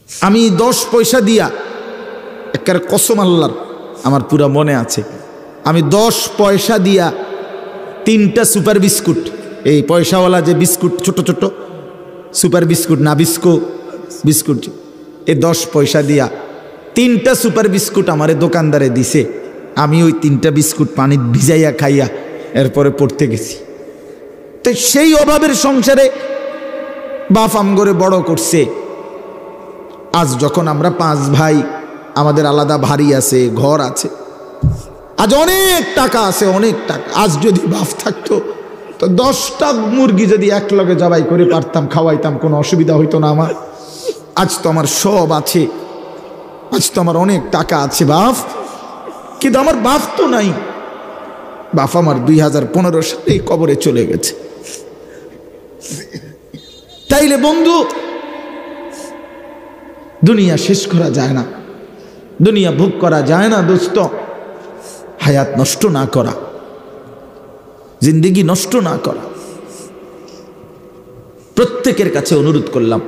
আমি 10 পয়সা দিয়া, একেবারে কসম আল্লাহর, আমার পুরা মনে আছে, আমি 10 পয়সা দিয়া 3টা সুপার বিস্কুট, এই পয়সাওয়ালা যে বিস্কুট ছোট ছোট সুপার বিস্কুট, না বিস্কো বিস্কুট, এই 10 পয়সা দিয়া 3টা সুপার বিস্কুট আমারে দোকানদারে দিছে। আমি ওই 3টা বিস্কুট পানি ভিজাইয়া খাইয়া এরপরে পড়তে গেছি। তো সেই অভাবের সংসারে বাপ আমগরে বড় করছে। আজ যখন আমরা 5 ভাই, আমাদের আলাদা বাড়ি আছে, ঘর আছে, আজ অনেক টাকা আছে, অনেক টাকা। আজ যদি বাপ থাকতো তো 10টা মুরগি যদি এক লগে জবাই করে পারতাম, খাওয়াইতাম, কোনো অসুবিধা হইতো না আমার। আজ তো আমার সব আছে, আজ তো আমার অনেক টাকা আছে বাপ, কিন্তু আমার বাপ তো নাই। বাপ আমার 2015 সালে কবরে চলে গেছে। তাইলে বন্ধু, দুনিয়া শেষ করা যায় না, দুনিয়া ভোগ করা যায় না দোস্ত। হায়াত নষ্ট না করা, জিন্দেগি নষ্ট না করা। প্রত্যেকের কাছে অনুরোধ করলাম,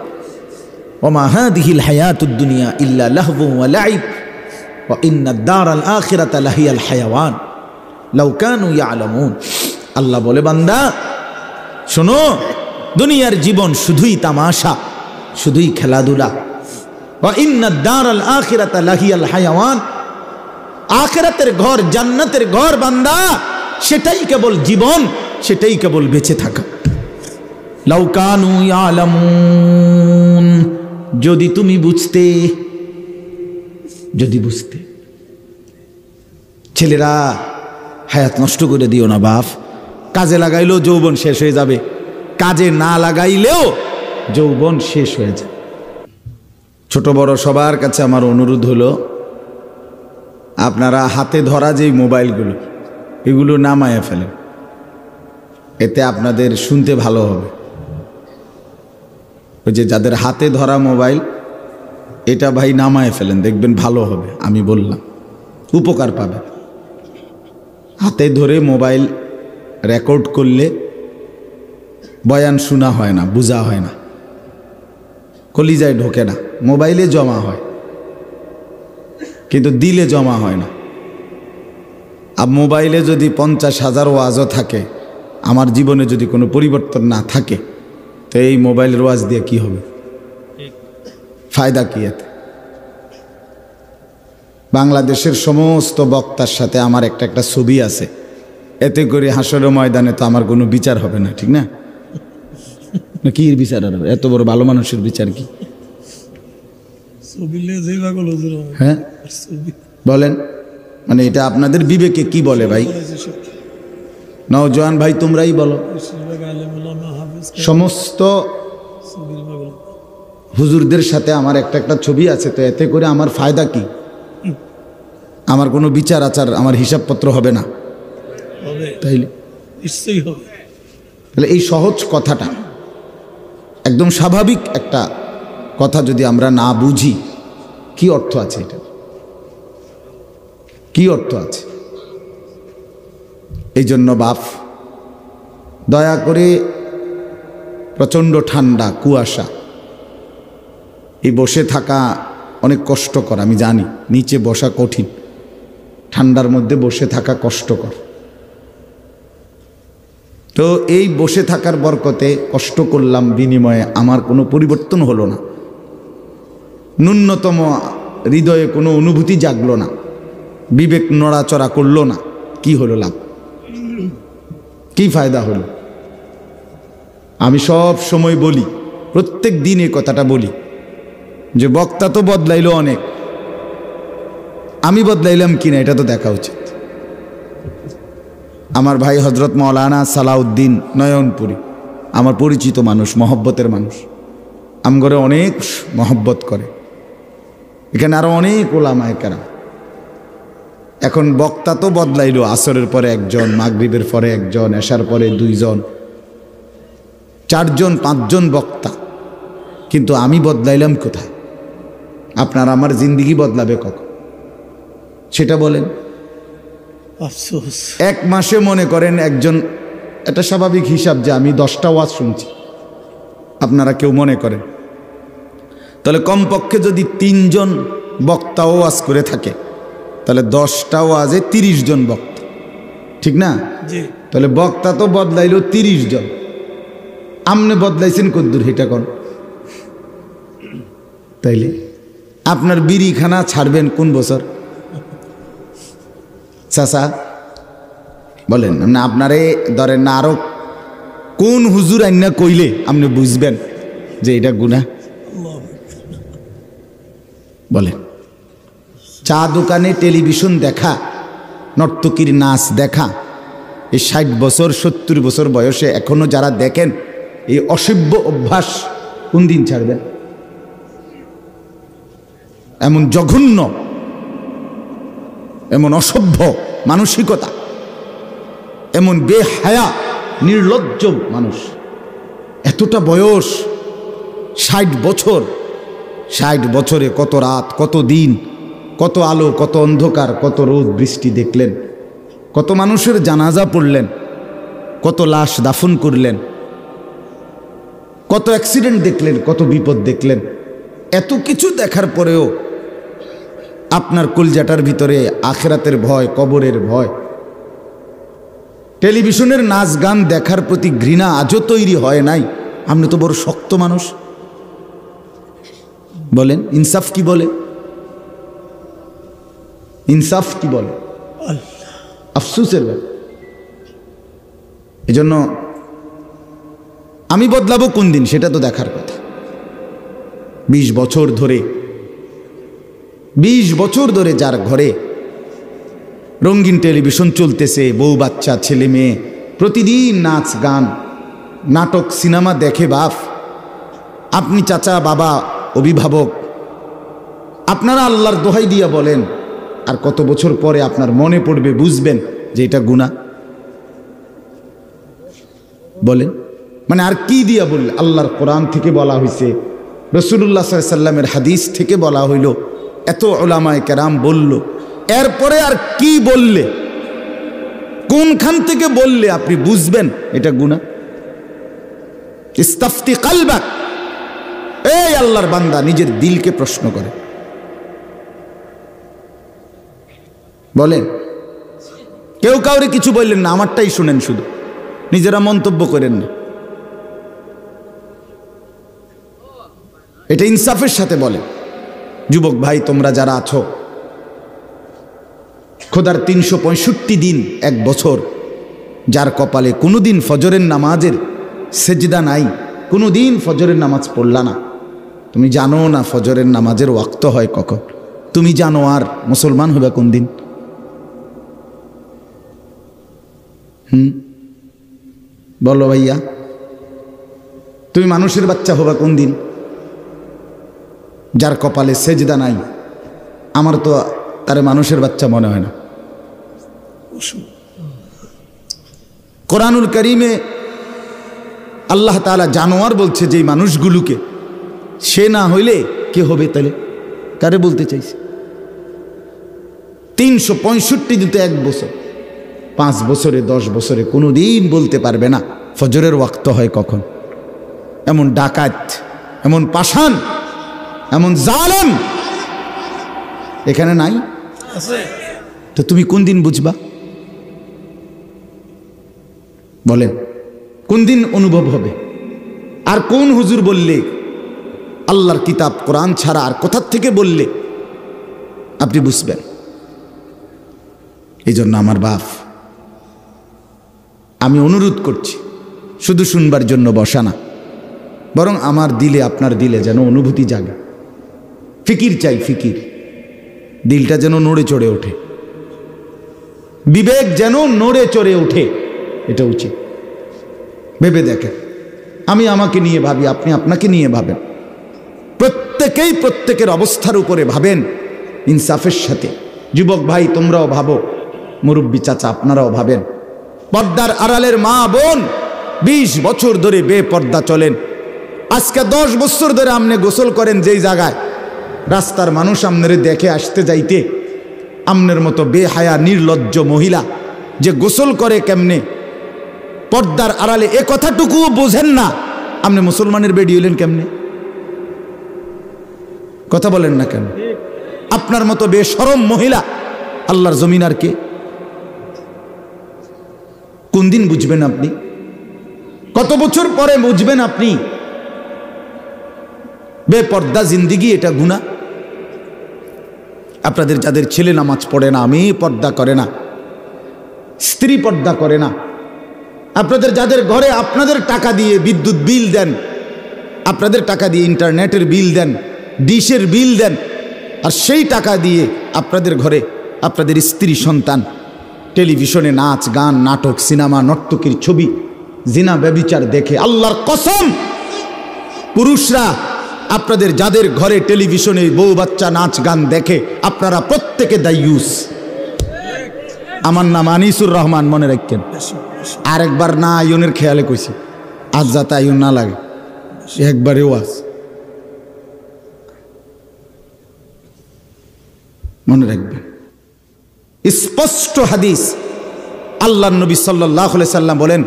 ওমা হাদিহিল হায়াতুদ দুনিয়া ইল্লা লাহবু ওয়া লাইব ওয়া ইন্নাদ দারাল আখিরাতা লাহিয়াল হায়াওয়ান লাউ কানু ইয়ালামুন। আল্লাহ বলে, বান্দা শোনো, দুনিয়ার জীবন শুধুই তামাশা, শুধুই খেলাধুলা। ওয়া ইন্নাদ দারাল আখিরাতা লাহিয়াল হায়াওয়ান, আখিরাতের ঘর, জান্নাতের ঘর বান্দা, সেটাই কেবল জীবন, সেটাই কেবল বেঁচে থাকা। লাউ কানু ইয়ালামুন, যদি তুমি বুঝতে, যদি বুঝতে। ছেলেরা, হায়াত নষ্ট করে দিও না বাপ। কাজে লাগাইলেও যৌবন শেষ হয়ে যাবে, কাজে না লাগাইলেও যৌবন শেষ হয়ে যায়। ছোট বড় সবার কাছে আমার অনুরোধ হলো, আপনারা হাতে ধরা যেই মোবাইলগুলো, এগুলো নামায়া ফেলেন, এতে আপনাদের শুনতে ভালো হবে। ওই যে যাদের হাতে ধরা মোবাইল, এটা ভাই নামায় ফেলেন, দেখবেন ভালো হবে। আমি বললাম, উপকার পাবে। হাতে ধরে মোবাইল রেকর্ড করলে বয়ান শোনা হয় না, বোঝা হয় না, কলিজায় ঢোকে না। মোবাইলে জমা হয় কিন্তু দিলে জমা হয় না। আর মোবাইলে যদি 50,000 ওয়াজও থাকে, আমার জীবনে যদি কোনো পরিবর্তন না থাকে, তো এই মোবাইলের ওয়াজ দিয়ে কি হবে? ফায়দা কি এতে? বাংলাদেশের সমস্ত বক্তার সাথে আমার একটা ছবি আছে, এতে করে হাসরের ময়দানে তো আমার কোনো বিচার হবে না, ঠিক না? কি বিচার হবে? এত বড় ভালো মানুষের বিচার কি? হ্যাঁ বলেন, মানে এটা আপনাদের বিবেকে কি বলে ভাই? নওজোয়ান ভাই তোমরাই বলো। সমস্ত হুজুরদের সাথে আমার একটা ছবি আছে, তো এতে করে আমার ফায়দা কি? আমার কোনো বিচার আচার, আমার হিসাবপত্র হবে না, তাইলে নিশ্চয়ই হবে। তাহলে এই সহজ কথাটা, একদম স্বাভাবিক একটা কথা যদি আমরা না বুঝি, কি অর্থ আছে এটা? কি অর্থ আছে? এই জন্য বাপ, দয়া করে, প্রচণ্ড ঠান্ডা, কুয়াশা, এই বসে থাকা অনেক কষ্টকর, আমি জানি। নিচে বসা কঠিন, ঠান্ডার মধ্যে বসে থাকা কষ্টকর। তো এই বসে থাকার বরকতে কষ্ট করলাম, বিনিময়ে আমার কোনো পরিবর্তন হলো না, ন্যূনতম হৃদয়ে কোনো অনুভূতি জাগলো না, বিবেক নড়াচড়া করলো না। কি হলো লাভ? কি ফায়দা হলো? আমি সব সময় বলি, প্রত্যেক দিন এই কথাটা বলি, যে বক্তা তো বদলাইলো অনেক, আমি বদলাইলাম কিনা এটা তো দেখা উচিত। আমার ভাই হজরত মৌলানা সালাউদ্দিন নয়নপুরী, আমার পরিচিত মানুষ, মহব্বতের মানুষ, আমগরে অনেক মহব্বত করে। এখানে আরো অনেক ওলামায়ে কেরাম। এখন বক্তা তো বদলাইলো, আসরের পরে একজন, মাগরিবের পরে একজন, এশার পরে 2 জন, 4 জন 5 জন বক্তা, কিন্তু আমি বদলাইলাম কোথায়? আপনার আমার জিন্দেগি বদলাবে কখন সেটা বলেন? আফসোস। 1 মাসে মনে করেন একজন, এটা স্বাভাবিক হিসাব যে আমি 10টা ওয়াজ শুনছি, আপনারা কেউ মনে করেন, তো তাহলে কমপক্ষে যদি 3 জন বক্তা ওয়াজ করে থাকে তাহলে 10টা ওয়াজে 30 জন বক্তা, ঠিক না? তাহলে বক্তা তো বদলাইল 30 জন, আমনে বদলাইছেন কদ্দুর এটা কোন? তাইলে আপনার বিড়িখানা ছাড়বেন কোন বছর? চাচা বলেন না, আপনারে ধরেন না আরো কোন হুজুর আইনা কইলে আপনি বুঝবেন যে এটা গুনাহ? বলেন। চা দোকানে টেলিভিশন দেখা, নর্তকীর নাচ দেখা, এই 60 বছর 70 বছর বয়সে এখনো যারা দেখেন, এই অসভ্য অভ্যাস কোন দিন ছাড়বেন? এমন জঘন্য, এমন অসভ্য মানসিকতা, এমন বেহায়া নির্লজ্জ মানুষ, এতটা বয়স 60 বছর, 60 বছরে কত রাত, কত দিন, কত আলো, কত অন্ধকার, কত রোদ বৃষ্টি দেখলেন, কত মানুষের জানাজা পড়লেন, কত লাশ দাফন করলেন, কত অ্যাক্সিডেন্ট দেখলেন, কত বিপদ দেখলেন। এত কিছু দেখার পরেও আপনার কলজাটার ভিতরে আখিরাতের ভয়, কবরের ভয়, টেলিভিশনের নাচ গান দেখার প্রতি ঘৃণা আজও তৈরি হয় নাই। আপনি তো বড় শক্ত মানুষ। বলেন ইনসাফ কি বলে? ইনসাফ কি বলে? আফসোসের ব্যাপার। এজন্য আমি বদলাবো কোন দিন সেটা তো দেখার কথা। 20 বছর ধরে, 20 বছর ধরে যার ঘরে রঙিন টেলিভিশন চলতেছে, বউ বাচ্চা ছেলে মেয়ে প্রতিদিন নাচ গান নাটক সিনেমা দেখে, বাপ আপনি চাচা বাবা অভিভাবক, আপনারা আল্লাহর দোহাই দিয়া বলেন, আর কত বছর পরে আপনার মনে পড়বে, বুঝবেন যে এটা গুনাহ? বলেন মানে আর কি দিয়া বললে? আল্লাহর কোরআন থেকে বলা হয়েছে, রাসূলুল্লাহ সাল্লাল্লাহু আলাইহি ওয়াসাল্লামের হাদিস থেকে বলা হইল, এত উলামায়ে কেরাম বলল, এরপরে আর কি বললে, কোনখান থেকে বললে আপনি বুঝবেন এটা গুনাহ? ইস্তাফতি কলবাক, এই আল্লাহর বান্দা নিজের দিলকে প্রশ্ন করে বলেন। কেউ কাউরে কিছু বললেন না, আমারটাই শুনেন, শুধু নিজেরা মন্তব্য করেন না। এটা ইনসাফের সাথে বলে। যুবক ভাই তোমরা যারা আছো, খোদার 365 দিন, 1 বছর, যার কপালে কোনোদিন ফজরের নামাজের সেজদা নাই, কোনোদিন ফজরের নামাজ পড়লা না, তুমি জানো না ফজরের নামাজের ওয়াক্ত হয় কখন, তুমি জানো আর মুসলমান হবে কোন দিন? বলো ভাইয়া, তুমি মানুষের বাচ্চা হবা কোন দিন? যার কপালে সেজদা নাই, আমার তো তারে মানুষের বাচ্চা মনে হয় না। কোরআনুল কারীমে আল্লাহ তাআলা জানোয়ার বলছে যে মানুষগুলোকে, সে না হইলে কে হবে? তাহলে কারে বলতে চাইছে? 365 দিতে 1 বছর, 5 বছরে 10 বছরে কোনোদিন বলতে পারবে না ফজরের ওয়াক্ত হয় কখন। এমন ডাকাত, এমন পাষাণ, এমন জালেম এখানে নাই? তো তুমি কোন দিন বুঝবা? বলেন কোন দিন অনুভব হবে? আর কোন হুজুর বললে, আল্লাহর কিতাব কোরআন ছাড়া আর কোথা থেকে বললে আপনি বুঝবেন? এই জন্য আমার বাপ, আমি অনুরোধ করছি, শুধু শুনবার জন্য বসা না, বরং আমার দিলে, আপনার দিলে যেন অনুভূতি জাগে। ফিকির চাই, ফিকির, দিলটা যেন নড়ে চড়ে ওঠে, বিবেক যেন নড়ে চড়ে ওঠে, এটা উচিত। ভেবে দেখেন, আমি আমাকে নিয়ে ভাবি, আপনি আপনাকে নিয়ে ভাবেন, প্রত্যেকেই প্রত্যেকের অবস্থার উপরে ভাবেন ইনসাফের সাথে। যুবক ভাই তোমরাও ভাবো, মুরব্বী চাচা আপনারাও ভাবেন, পর্দার আড়ালের মা বোন 20 বছর ধরে বেপর্দা চলেন, আজকে 10 বছর ধরে আপনি গোসল করেন যেই জায়গায়, রাস্তার মানুষ আপনারে দেখে আসতে যাইতে, আপনার মতো বেহায়া নির্লজ্জ মহিলা যে গোসল করে কেমনে পর্দার আড়ালে, এ কথাটুকুও বোঝেন না, আপনি মুসলমানের বেডি হইলেন কেমনে? কথা বলেন না কেন? আপনার মতো বেশরম মহিলা আল্লাহর জমিন আর কে? কোন দিন বুঝবেন আপনি? কত বছর পরে বুঝবেন আপনি বেপর্দা জিন্দিগি এটা গুনাহ? আপনাদের যাদের ছেলে নামাজ পড়ে না, মেয়ে পর্দা করে না, স্ত্রী পর্দা করে না, আপনাদের যাদের ঘরে আপনাদের টাকা দিয়ে বিদ্যুৎ বিল দেন, আপনাদের টাকা দিয়ে ইন্টারনেটের বিল দেন, ডিশের বিল দেন, আর সেই টাকা দিয়ে আপনাদের ঘরে আপনাদের স্ত্রী সন্তান টেলিভিশনে নাচ গান নাটক সিনেমা নর্তকীর ছবি জিনা ব্যভিচার দেখে, আল্লাহর কসম পুরুষরা আপনাদের যাদের ঘরে টেলিভিশনে বউ বাচ্চা নাচ গান দেখে আপনারা প্রত্যেকে দায়ুস। আমার নাম আনিসুর রহমান, মনে রাখেন। আরেকবার না আয়নের খেয়ালে কইছি, আজ যাতে আয়ন না লাগে, একবারে ওয়াজ মনে রাখবেন। স্পষ্ট হাদিস, আল্লাহর নবী সাল্লাল্লাহু আলাইহি সাল্লাম বলেন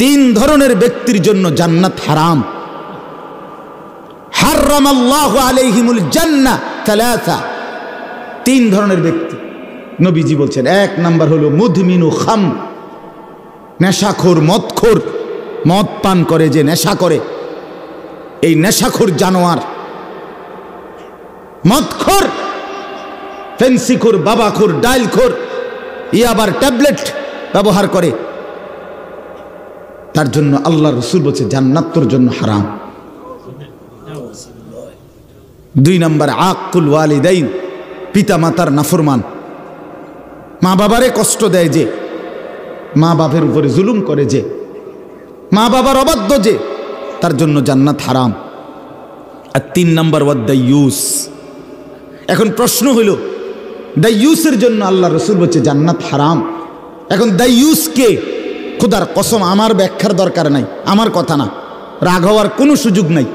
3 ধরনের ব্যক্তির জন্য জান্নাত হারাম। হারামাল্লাহু আলাইহিমুল জান্নাহ সালাসা, 3 ধরনের ব্যক্তি নবীজি বলছেন। 1 নাম্বার হলো মুদমিনু খাম, নেশাখোর, মদখোর, মদ পান করে যে নেশা করে, এই নেশাখোর জানোয়ার, মদখোর, ফেন্সিখোর, বাবাখোর, ডাইলখোর, আবার ট্যাবলেট ব্যবহার করে, তার জন্য আল্লাহ রাসূল বলছে জান্নাত তোর জন্য হারাম। 2 নাম্বার আকুল ওয়ালিদাইন, পিতা মাতার নাফরমান, মা বাবারে কষ্ট দেয় যে, মা বাবার উপরে জুলুম করে যে, মা বাবার অবাধ্য যে, তার জন্য জান্নাত হারাম। আর 3 নাম্বার ওয়াদাইয়ুস। এখন প্রশ্ন হইল দাইয়ুসের জন্য আল্লাহ রাসূল বলছে জান্নাত হারাম। এখন দাইয়ুস কে? খোদার কসম আমার ব্যাখ্যার দরকার নাই, আমার কথা না, রাগ হওয়ার কোনো সুযোগ নাই।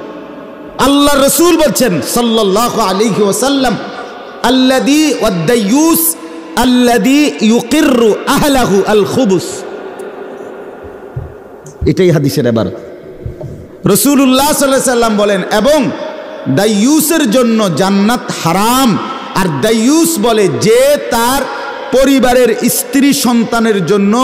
আল্লাহ রাসূল বলছেন সাল্লাল্লাহু আলাইহি ওয়াসাল্লাম, আল্লাযী ওয়াদাইয়ুস আল্লাযী ইউকিররু আহলাহু আল খুবুস। এটাই হাদিসের ইবারত। রাসূলুল্লাহ সাল্লাল্লাহু আলাইহি সাল্লাম বলেন এবং দাইয়ুসের জন্য জান্নাত হারাম। আর দাইয়ুস বলে যে তার পরিবারের স্ত্রী সন্তানের জন্য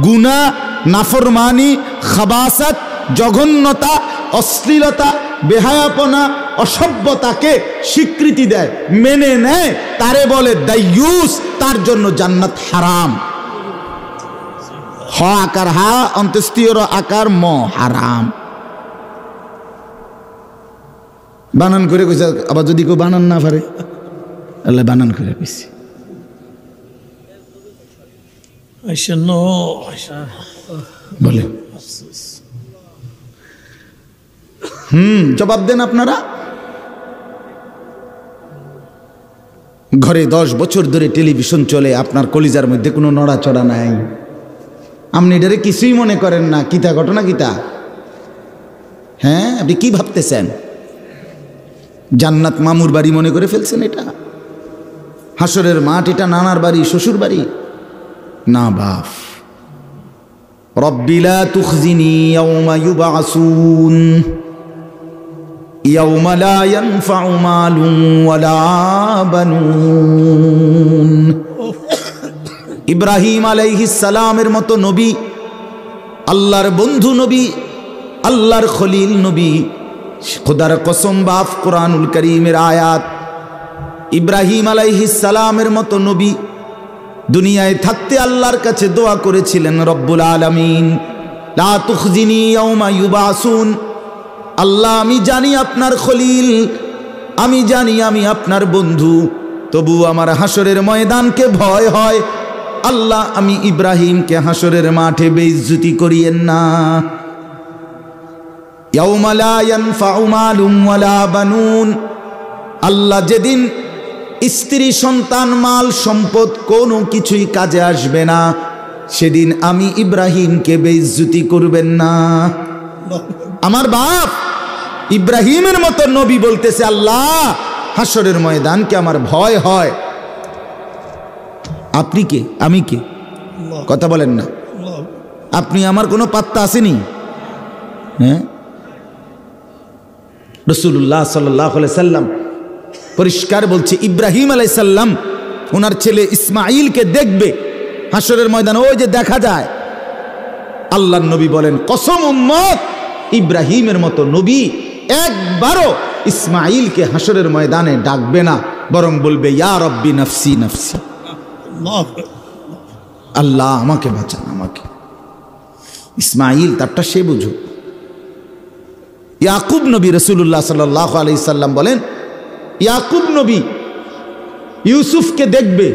গুনাহ, নাফরমানি, খাবাসাত, জঘন্যতা, অশ্লীলতা, বেহায়াপনা, অসভ্যতাকে স্বীকৃতি দেয়, মেনে নেয়, তারে বলে দাইয়ুস, তার জন্য জান্নাত হারাম। হ আকার হা, অন্ত্যেষ্টিয় আকার ম, হারাম। বানান করে কইছে, আবার যদি কেউ বানান না পারে, আল্লাহ বানান করে কইছে। বলে জবাব দেন আপনারা। ঘরে 10 বছর ধরে টেলিভিশন চলে, আপনার কলিজার মধ্যে কোনো নড়াচড়া নাই, আপনি এটারে কিছুই মনে করেন না। কিতা ঘটনা কিতা? হ্যাঁ, আপনি কি ভাবতেছেন? জান্নাত মামুর বাড়ি মনে করে ফেলছেন? এটা হাসরের মাঠ, এটা নানার বাড়ি, শ্বশুর বাড়ি না। বাপ রব্বি লা তুখজিনি ইয়াওমা ইউবআসুন ইয়াওমা লা ইয়ানফাউ মালুন ওয়ালা বানুন। ইব্রাহিম আলাইহিস সালামের মতো নবী, আল্লাহর বন্ধু নবী, আল্লাহর খলিল নবী, খোদার কসম বাপ, কোরআনুল কারীমের আয়াত। ইব্রাহিম আলাইহিস সালামের মতো নবী দুনিয়ায় থাকতে আল্লাহর কাছে দোয়া করেছিলেন, রব্বুল আলামিন লা তুখজিনি ইয়াওমা ইউবআসুন। আল্লাহ, আমি জানি আপনার খলিল, আমি জানি আমি আপনার বন্ধু, তবু আমার হাসরের ময়দানকে ভয় হয়। আল্লাহ, আমি ইব্রাহিমকে হাসরের মাঠে বেইজ্জতি করিয়েন না। ইয়াওমা লা ইয়ানফাউ মালুন ওয়ালা বানুন। আল্লাহ, যেদিন স্ত্রী সন্তান মাল সম্পদ কোনো কিছুই কাজে আসবে না, সেদিন আমি ইব্রাহিমকে বেইজ্জতি করবেন না। আমার বাপ ইব্রাহিমের মতো নবী বলতেছে, আল্লাহ হাসরের ময়দানকে আমার ভয় হয়। আপনি কে? আমি কে? কথা বলেন না। আপনি আমার কোনো পাত্তা আসেনি? হ্যাঁ, রাসূলুল্লাহ সাল্লাল্লাহু আলাইহি সাল্লাম পরিষ্কার বলছে ইব্রাহিম আলাইহিস সালাম ওনার ছেলে ইসমাঈলকে দেখবে হাসরের ময়দানে, ওই যে দেখা যায়। আল্লাহর নবী বলেন, কসম উম্মত, ইব্রাহিমের মতো নবী একবারও ইসমাঈলকে হাসরের ময়দানে ডাকবে না, বরং বলবে ইয়া রব্বি নফসি নফসি, আল্লাহ আমাকে বাঁচান আমাকে। ইসমাঈল তারটা সে বুঝো। ইয়াকুব নবী, রাসূলুল্লাহ সাল্লাল্লাহু আলাইহি সাল্লাম বলেন, ইয়াকুব নবী ইউসুফকে দেখবে